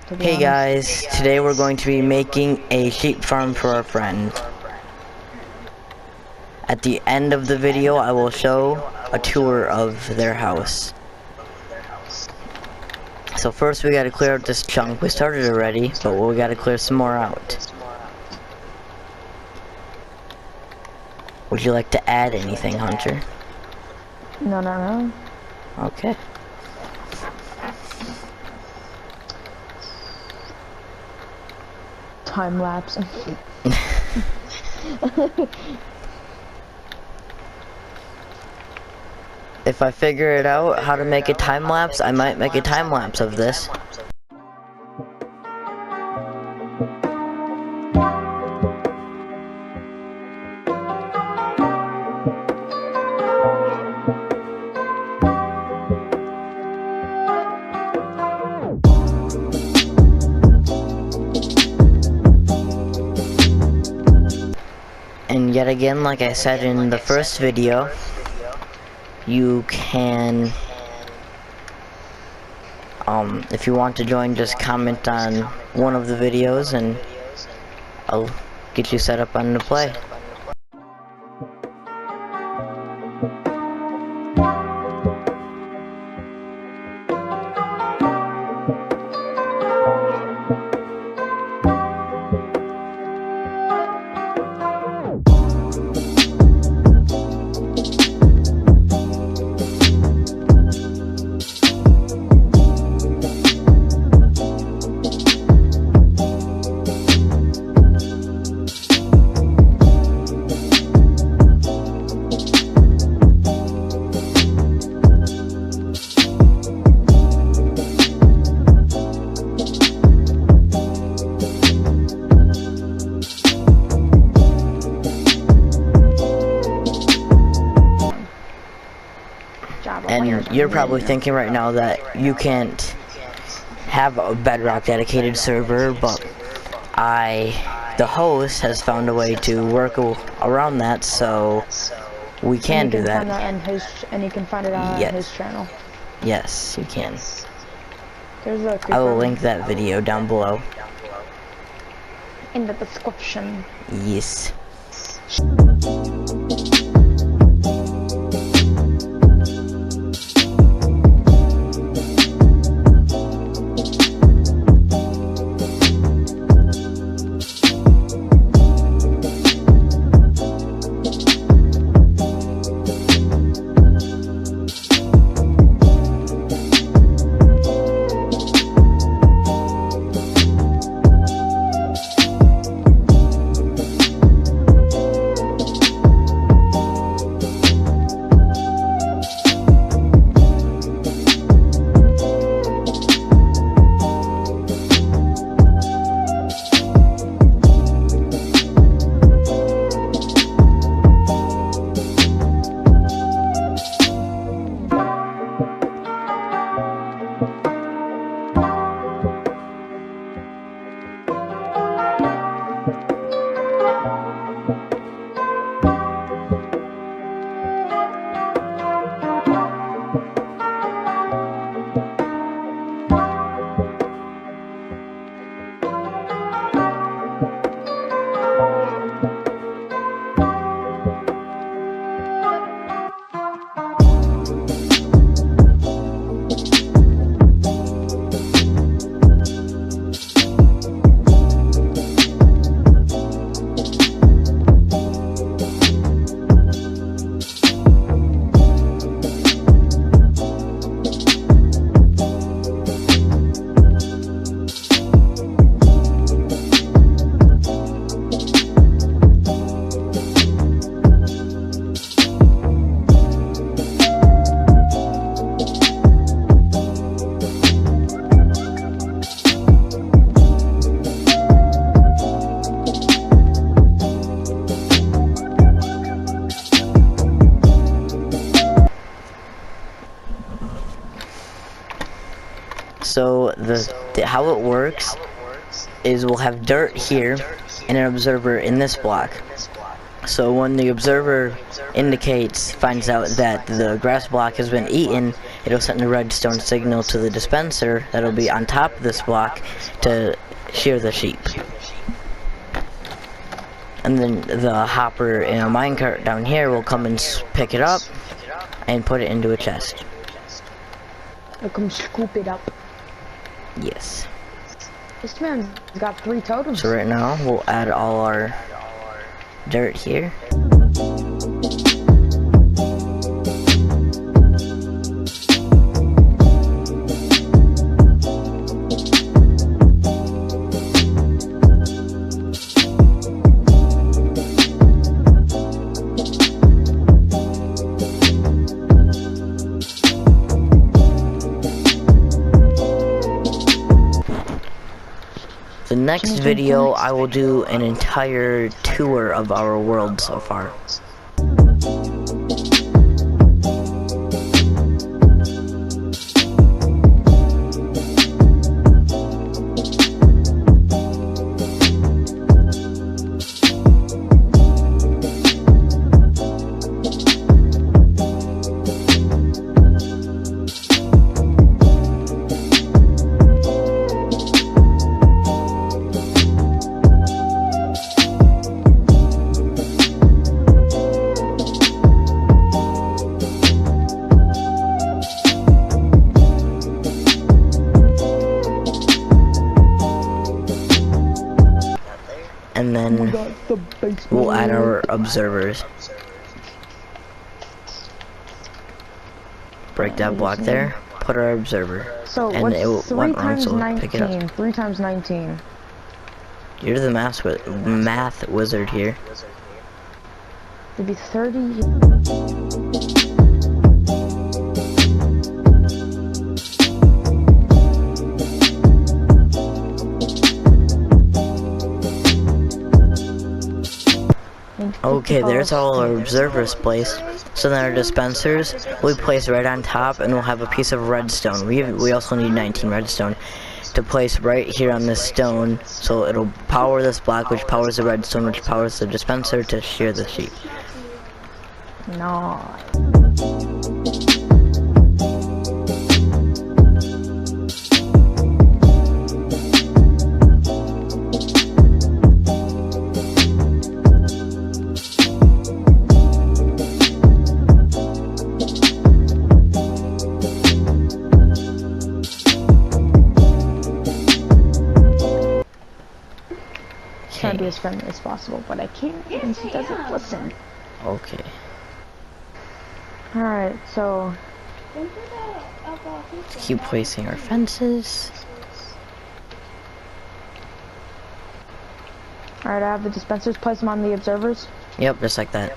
off, to be Hey honest. guys, today we're going to be making a sheep farm for our friend. At the end of the video, I will show a tour of their house. So first we gotta clear out this chunk. We started already, but we gotta clear some more out. Would you like to add anything, Hunter? No. Okay. Time lapse. If I figure it out how to make a time lapse, I might make a time lapse of this. And yet again, like I said in the first video, you can, if you want to join, just comment on one of the videos and I'll get you set up on the play. And you're probably thinking right now that you can't have a Bedrock dedicated server, but the host has found a way to work around that, so we can do that. And you can find it on his channel. Yes, you can. There's a I will link that video down below. In the description. Yes. So how it works is we'll have dirt here and an observer in this block. So when the observer finds out that the grass block has been eaten, it'll send a redstone signal to the dispenser that'll be on top of this block to shear the sheep. And then the hopper in a minecart down here will come and pick it up and put it into a chest. I'll come scoop it up. Yes. This man's got 3 totems. So right now we'll add all our dirt here. The next video, I will do an entire tour of our world so far. And then we'll add our observers. Break that block there, put our observer. So and what's it will 3 times so 19? pick it up. 3 times 19. You're the math wizard here. It'd be 30. Okay, there's all our observers placed. So then our dispensers we place right on top, and we'll have a piece of redstone. We also need 19 redstone to place right here on this stone, so it'll power this block, which powers the redstone, which powers the dispenser to shear the sheep. No. Trying to be as friendly as possible, but I can't because he doesn't listen. Okay. Alright, so Keep placing our fences. alright, I have the dispensers, place them on the observers. Yep, just like that.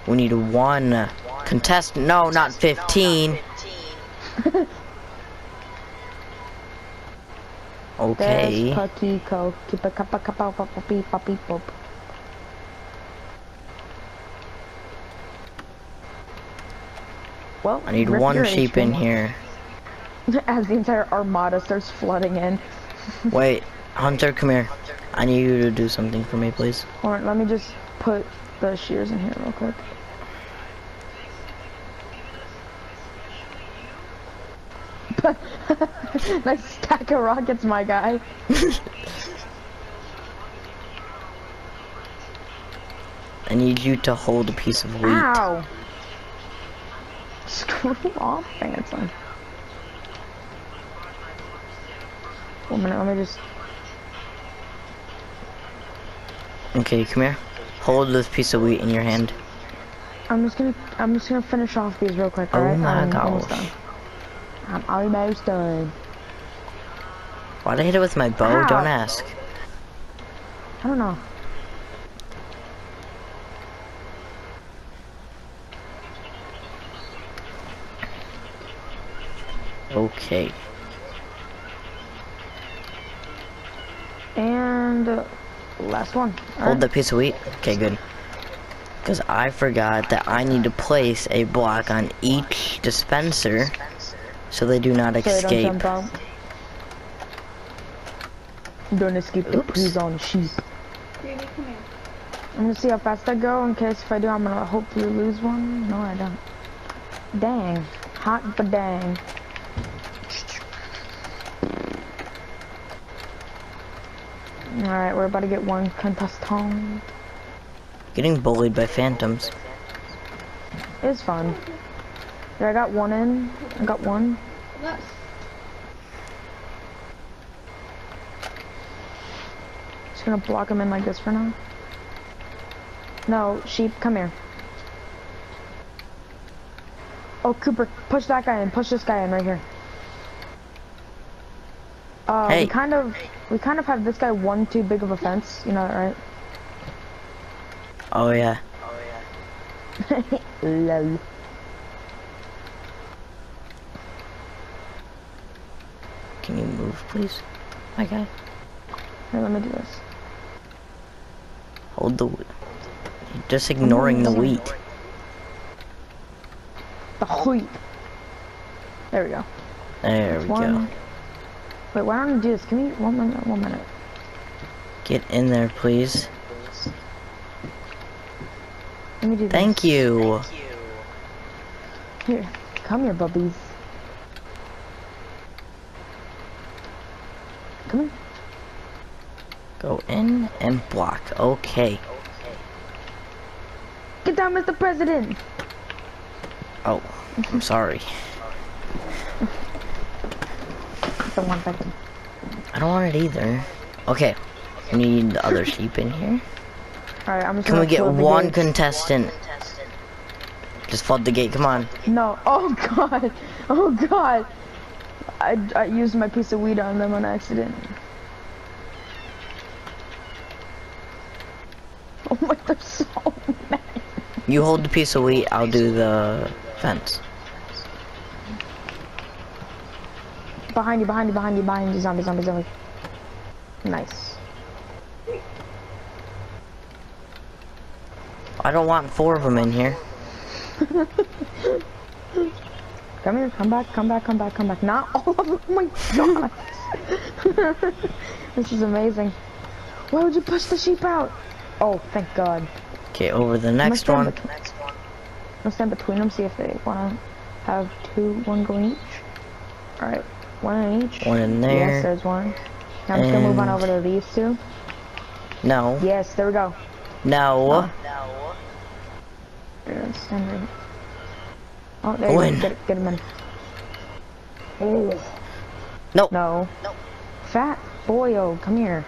We need 1 contestant. No, not 15. Okay. There's Patiko. Keep a kappa kappa papi papi pop. Well, I need 1 sheep in here. As the entire armada starts flooding in. Wait, Hunter, come here. I need you to do something for me, please. Alright, let me just put the shears in here real quick. Nice stack of rockets, my guy. I need you to hold a piece of wheat. Ow! Screw off, Phantom. 1 minute, let me just... Okay, come here. Hold this piece of wheat in your hand. I'm just gonna finish off these real quick, Oh alright? my I'm almost done. gosh. I'm almost done. Why'd I hit it with my bow? How? Don't ask. I don't know. Okay. And last one. Hold that piece of wheat. Okay, good. Because I forgot that I need to place a block on each dispenser so they do not So they don't escape. jump out. Don't escape the Oops. prison sheep. I'm gonna see how fast I go in case if I do I'm gonna hopefully lose one. No, I don't. Dang. Hot but dang. Alright, we're about to get one contestant. Getting bullied by phantoms. It's fun. There, I got one in. I got one. Just gonna block him in like this for now. No, sheep, come here. Oh, Cooper, push that guy in. Push this guy in right here. Hey. We kind of have this guy one too big of a fence. You know that, right? Oh yeah. Lol. Can you move, please? My guy. Here, let me do this. Hold the. Just ignoring the wheat. The wheat. There we go. There we go. Wait, why don't I do this? Give me 1 minute, 1 minute. Get in there, please. Let me do this. Thank you. Here, come here, bubbies. Come here. Go in and block. Okay. Get down, Mr. President. Oh, I'm sorry. Don't want that. I don't want it either. Okay. We need the other sheep in here. Alright, I'm just Can gonna we get flood the one gates. contestant? Just flood the gate, come on. No. Oh god. Oh god. I used my piece of weed on them on accident. Oh my, they're so mad. You hold the piece of wheat, I'll do the fence. Behind you, behind you, behind you, behind you, zombie, zombie, zombie. Nice. I don't want 4 of them in here. Come here, come back, come back, come back, come back. Not all of them, oh my god. This is amazing. Why would you push the sheep out? Oh, thank god. Okay, over the next one. I'll stand between them, see if they wanna have one going each. Alright, one in each. One in there. Yes, there's one. Now I'm just gonna move on over to these two. No. Yes, there we go. No. There, stand right. Oh, there you go. Get him in. Oh. Nope. No. Fat boyo, come here.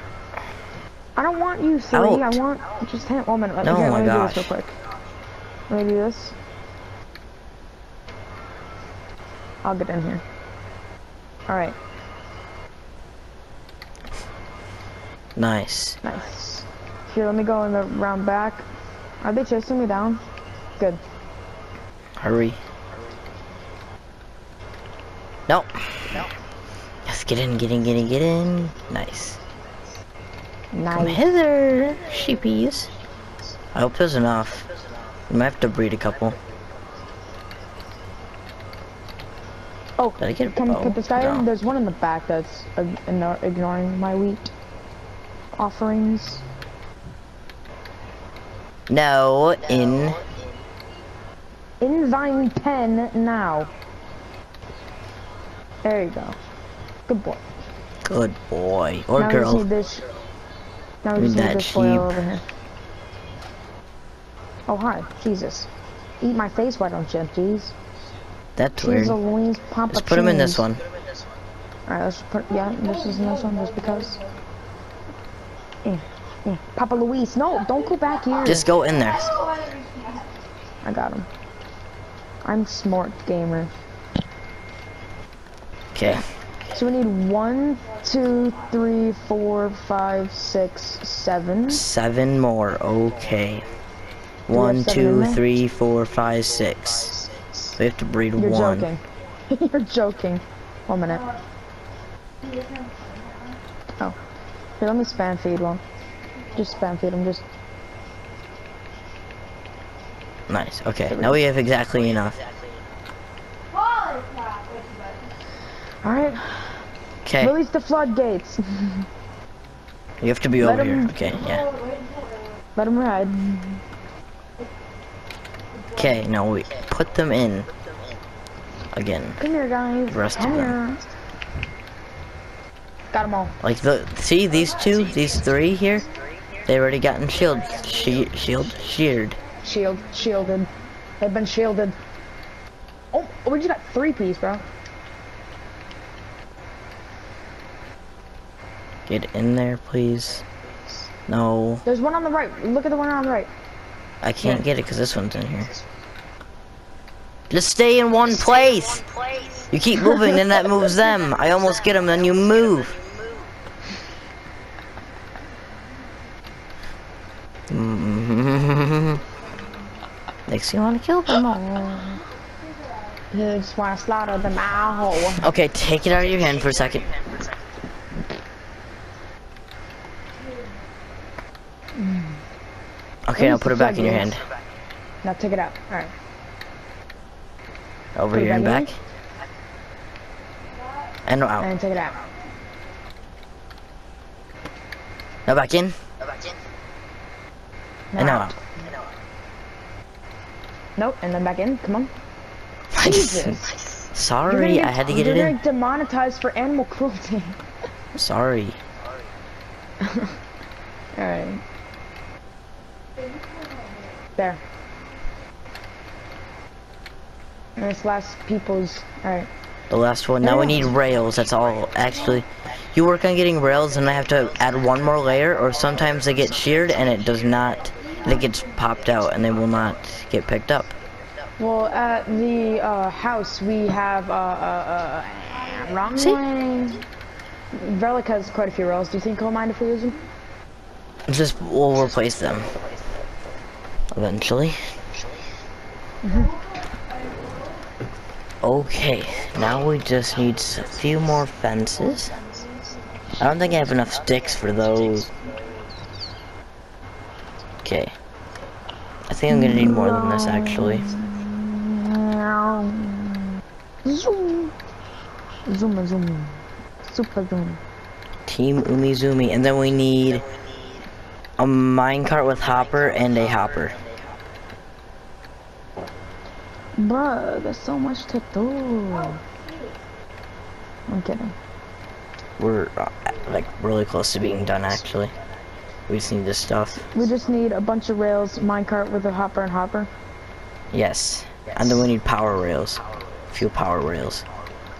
I don't want you, silly. Out. I want just him. 1 minute. No, Here, my let me gosh. do this real quick. Let me do this. I'll get in here. Alright. Nice. Nice. Here, let me go in the round back. Are they chasing me down? Good. Hurry. Nope. Yes, get in, get in, get in, get in. Nice. Nice. Come hither, sheepies. I hope there's enough. We might have to breed a couple. Oh, Did I get a can bow? put this guy No. in? There's one in the back that's ignoring my wheat offerings. No, in. In thine pen now. There you go. Good boy. Good boy. Or Now we girl. just need this. Now we Need just need that this boy sheep. over here. Oh hi, Jesus! Eat my face, why don't you? Jeez. That's weird. Cheese Louise, Papa Let's put him in this cheese. one. Alright, let's put, yeah, this is in this one just because. Yeah, Papa Luis, no, don't go back here. Just go in there. I got him. I'm smart gamer. Okay. So we need 1, 2, 3, 4, 5, 6, 7. 7 more. Okay. we have 1, 7 in 2, there? 3, 4, 5, 6. We have to breed You're 1. joking. You're joking. 1 minute. Oh. Here, let me spam feed one. Just spam feed him, just... Nice. Okay. Now we have exactly enough. Alright. Okay. Release the floodgates. You have to be Let over here. him- Okay. Yeah. Let him ride. Okay. Now we put them in. Again. Come here, guys. Rest of Come them. here. Got them all. Like see these 2, these 3 here? They already gotten shielded. Shielded. They've been shielded. Oh, we just got 3 piece, bro. Get in there, please. No, There's one on the right. Look at the one on the right. I can't get it because this one's in here. Just stay in one place. You keep moving, then that moves them. I almost get them, then you move. Makes you want to kill them all. You just want to slaughter them all. Okay, take it out of your hand for a second. Okay, now put it back in your hand. Now take it out. Alright. Over Put it here and back back. And out. And take it out. Now back in. And now out. Nope, and then back in. Come on. Jesus. Sorry, I had to get it You're in. gonna get demonetized for animal cruelty. Sorry. Alright. There. And this last people's... Alright. The last one. Now we need rails. That's all. Actually, you work on getting rails, and I have to add 1 more layer, or sometimes they get sheared and it does not. It gets popped out and they will not get picked up. Well, at the house we have wrong See? way. Verlic has quite a few rails. Do you think he'll mind if we use them? Just we'll replace them eventually. Okay, now we just need a few more fences. I don't think I have enough sticks for those. Okay. I think I'm gonna need more than this actually. Zoom. Zoom, zoom. Super zoom. Team Umizoomi. And then we need a minecart with hopper and a hopper. Bruh, there's so much to do. I'm kidding. We're like really close to being done actually. We just need this stuff. We just need a bunch of rails, minecart with a hopper and hopper. Yes. And then we need power rails. A few power rails.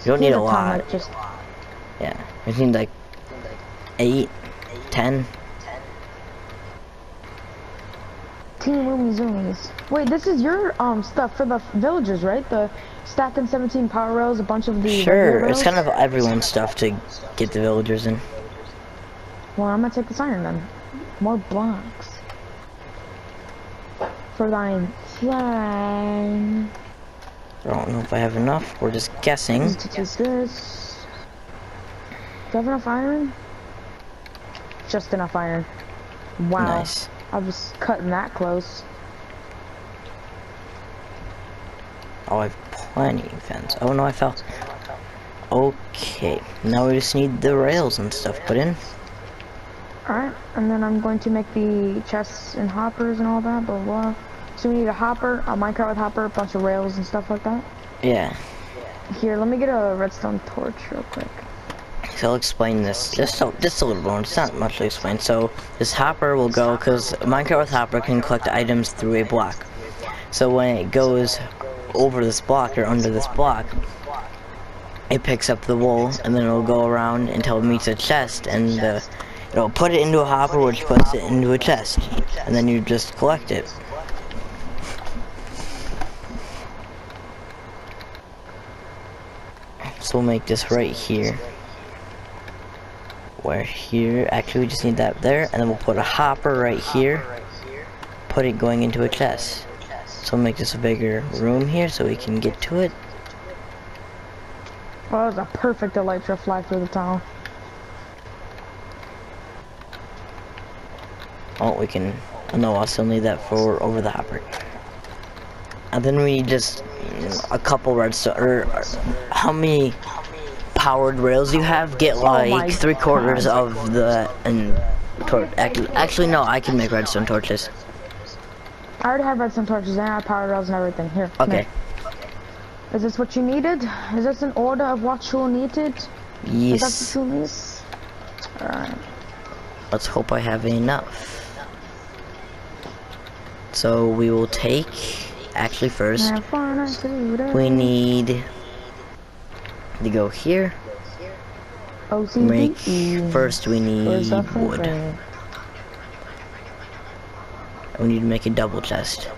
You don't need a lot. Like just Yeah. We need like 8, 10. Team Zoomies. Wait, this is your stuff for the villagers, right? The stacking 17 power rails, a bunch of the Sure, regular it's rails? kind of everyone's stuff to get the villagers in. Well, I'm gonna take this iron then. More blocks. For thine flying. I don't know if I have enough. We're just guessing. Need to take this. Do I have enough iron? Just enough iron. Wow. Nice. I was cutting that close. Oh, I have plenty of fence. Oh no, I fell. Okay, now we just need the rails and stuff put in. Alright, and then I'm going to make the chests and hoppers and all that, blah blah. So we need a hopper, a minecart with hopper, a bunch of rails and stuff like that. Yeah. Here, let me get a redstone torch real quick. So I'll explain this just a little more. It's not much to explain. So this hopper will go because minecart with hopper can collect items through a block. So when it goes over this block or under this block, it picks up the wool and then it'll go around until it meets a chest, and the It'll put it into a hopper, which puts it into a chest, and then you just collect it. So we'll make this right here. Where here, actually we just need that there, and then we'll put a hopper right here. Put it going into a chest. So we'll make this a bigger room here so we can get to it. Well, that was a perfect elytra fly through the tunnel. Oh, we can, oh no, I'll still need that for over the hopper. And then we need just a couple redstone, or how many powered rails you have? Get like 3/4 of the, and actually no, I can make redstone torches. I already have redstone torches and I have power rails and everything. Here. Okay. Here. Is this what you needed? Is this an order of what you needed? Yes. Is that what you need? Alright. Let's hope I have enough. So we will take, actually first, we need to go here. Make, first we need wood. We need to make a double chest.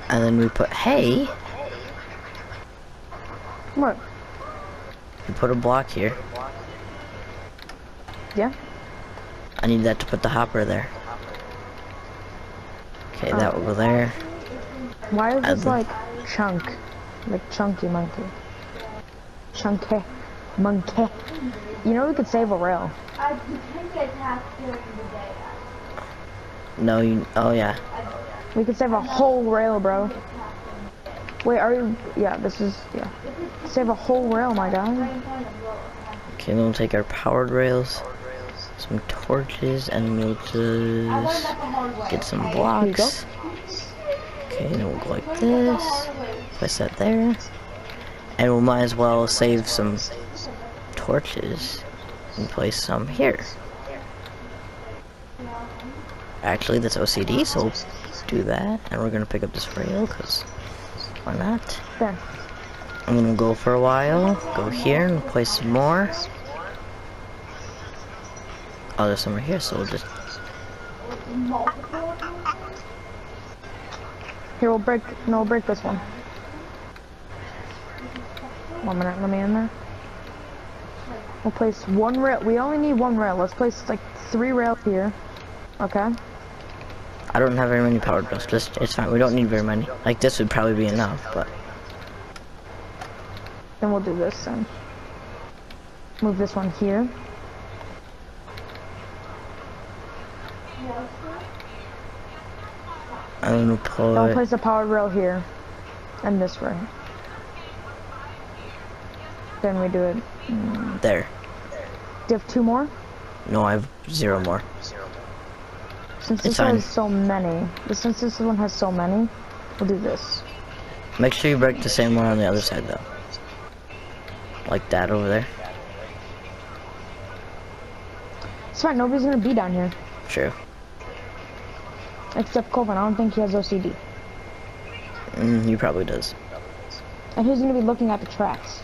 And then we put hay. What? We put a block here. Yeah. I need that to put the hopper there. Okay, that will go there. Why is this like chunk? Like chunky monkey. Chunky monkey. You know we could save a rail. No, you, oh yeah. We could save a whole rail, bro. Wait, are you, yeah, this is, yeah. Save a whole rail, my guy. Okay, then we'll take our powered rails, some torches, and we'll just get some blocks. Okay, then we'll go like this, place that there, and we might as well save some torches and place some here. Actually, that's OCD, so we'll do that, and we're gonna pick up this rail, because why not? There. I'm gonna go for a while, go here and place some more. Oh, there's some right here, so we'll just... Here, we'll break, no, we'll break this one. 1 minute, let me in there. We'll place one rail, we only need one rail. Let's place like 3 rails here. Okay. I don't have very many powered rails, just, it's fine, we don't need very many. Like, this would probably be enough, but... Then we'll do this then. Move this one here. I'm gonna put... I'll place a powered rail here. And this rail. Then we do it. There. Do you have 2 more? No, I have 0 more. Since this one has so many, since this one has so many, we'll do this. Make sure you break the same one on the other side, though. Like that over there. It's fine, nobody's gonna be down here. True. Except Colvin, I don't think he has OCD. He probably does. And he's gonna be looking at the tracks.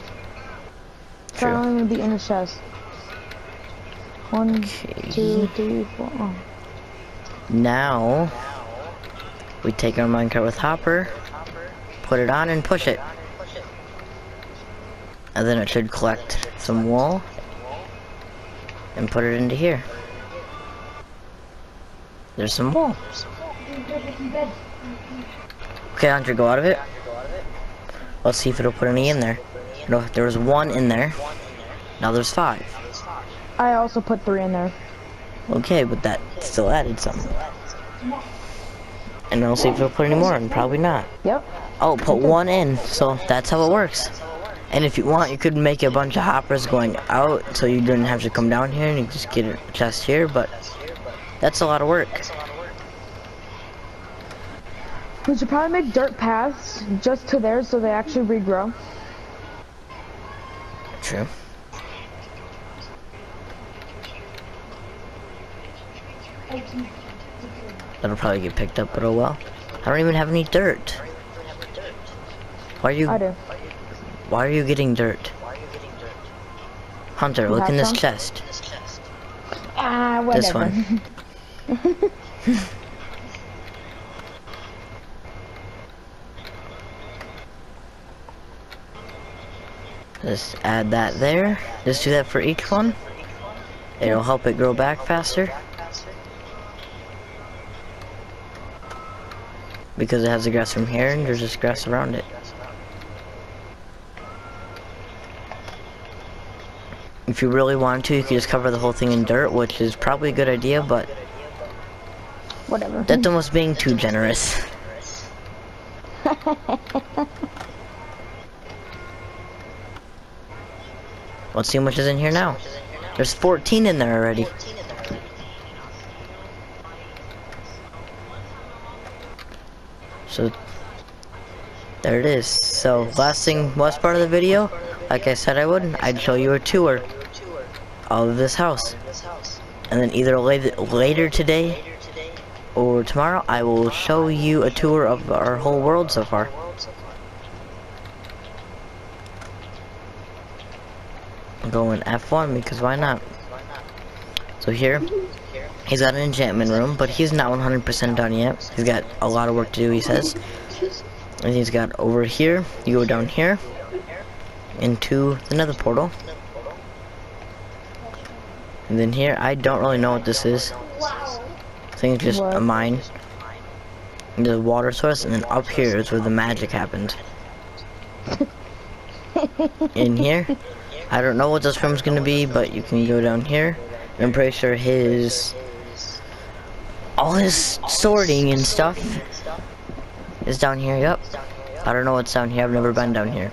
True. Probably gonna be in his chest. 1, 2, 3, 4. Oh. Now, we take our minecart with hopper, put it on and push it. And then it should collect some wool and put it into here. There's some wool. Okay, Hunter, go out of it. Let's see if it'll put any in there. No, there was 1 in there. Now there's 5. I also put 3 in there. Okay, but that still added some. And I'll see if it'll put any more in. Probably not. Yep. Oh, put 1 in. So that's how it works. And if you want, you could make a bunch of hoppers going out, so you didn't have to come down here and you just get a chest here. But that's a lot of work. We should probably make dirt paths just to there so they actually regrow. True. That'll probably get picked up, but oh well. I don't even have any dirt. Why are you... I do. Why are you getting dirt? Hunter, You look have in this some? chest. Ah, This whatever. one. Just add that there. Just do that for each one. It'll help it grow back faster. Because it has the grass from here and there's just grass around it. If you really want to, you could just cover the whole thing in dirt, which is probably a good idea, but Whatever. that's almost being too generous. Let's see how much is in here now. There's 14 in there already. So there it is. So last part of the video, like I said I would, I'd show you a tour of this house. And then either later today or tomorrow, I will show you a tour of our whole world so far. I'm going F1 because why not? So here, he's got an enchantment room, but he's not 100% done yet. He's got a lot of work to do, he says. And he's got over here, you go down here, into the nether portal. And then here, I don't really know what this is. I think it's just a mine. And there's a water source, and then up here is where the magic happens. In here, I don't know what this room's gonna be, but you can go down here. I'm pretty sure all his sorting and stuff is down here. Yep. I don't know what's down here. I've never been down here.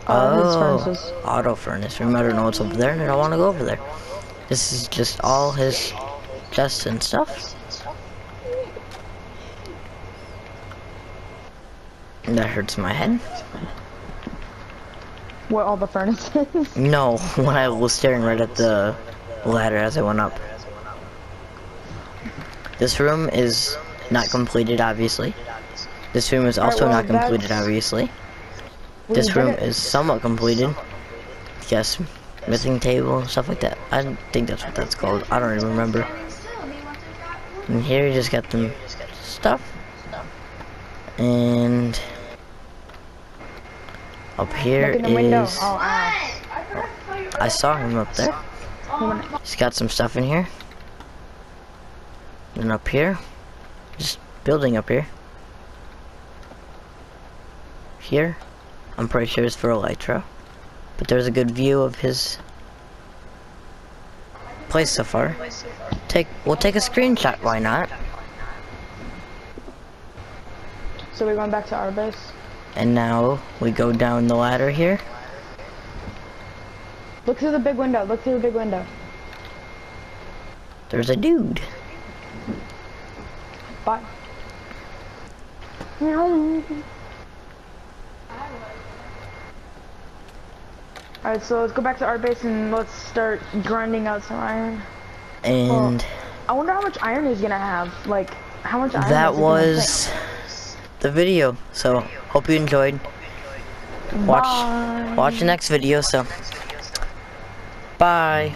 His furnaces. Auto furnace room. I don't know what's over there, and I don't want to go over there. This is just all his chests and stuff. And that hurts my head. What, all the furnaces? No, when I was staring right at the ladder as I went up. This room is not completed, obviously. This room is also not completed, obviously. This room is somewhat completed. Yes, missing table, stuff like that. I think that's what that's called. I don't even remember. And here you just got them stuff. And up here is... I saw him up there. He's got some stuff in here. And up here, just building up here. Here, I'm pretty sure it's for Elytra. But there's a good view of his place so far. We'll take a screenshot, why not? So we're going back to our base? And now we go down the ladder here. Look through the big window, look through the big window. There's a dude. Bye. Alright, so let's go back to our base and let's start grinding out some iron. And I wonder how much iron he's gonna have. Like, how much iron that is he gonna was the video. So hope you enjoyed. Watch the next video. So bye.